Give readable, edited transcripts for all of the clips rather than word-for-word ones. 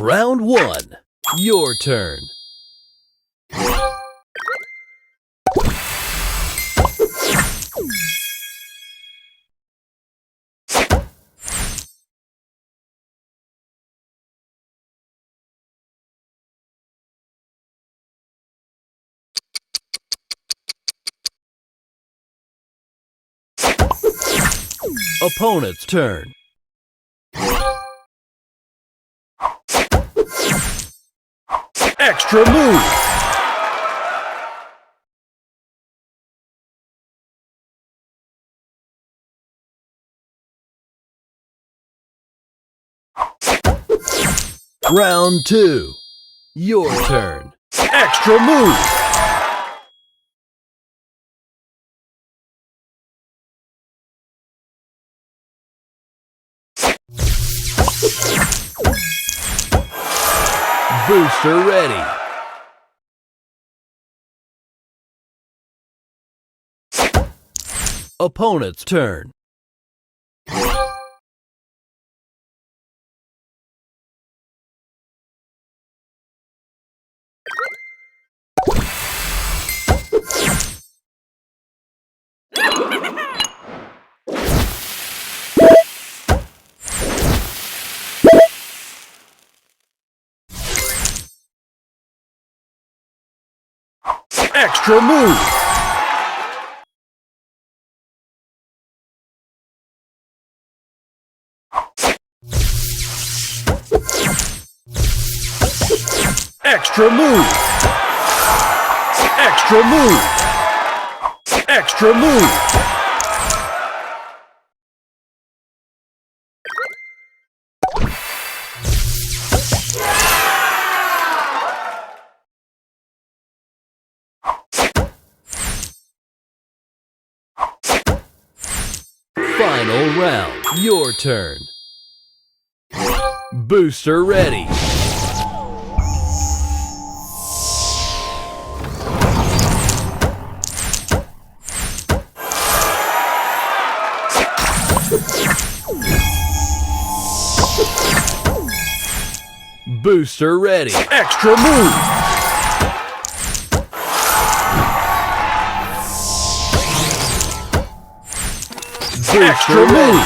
Round 1. Your turn. Opponent's turn. Extra move! Round 2. Your turn. Extra move! Booster ready. Opponent's turn. Extra move! Extra move! Extra move! Extra move! Final round. Your turn. Booster ready. Booster ready. Extra move! Booster move!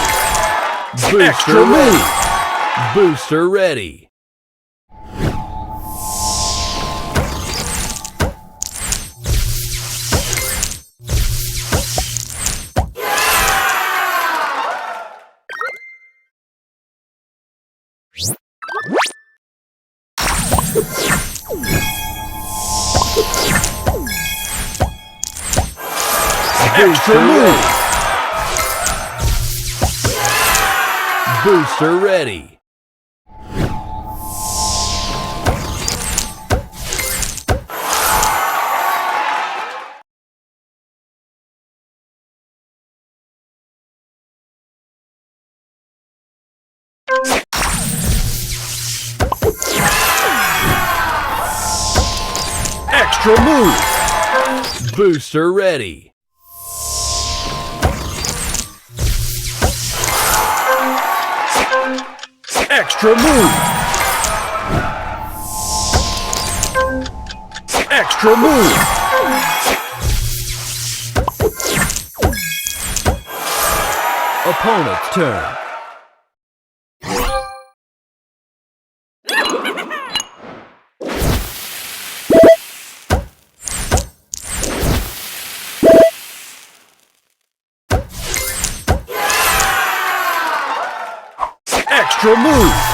Booster move! Booster ready. Extra move! Booster ready. Extra move! Booster ready. Extra move! Extra move! Opponent's turn. Extra move!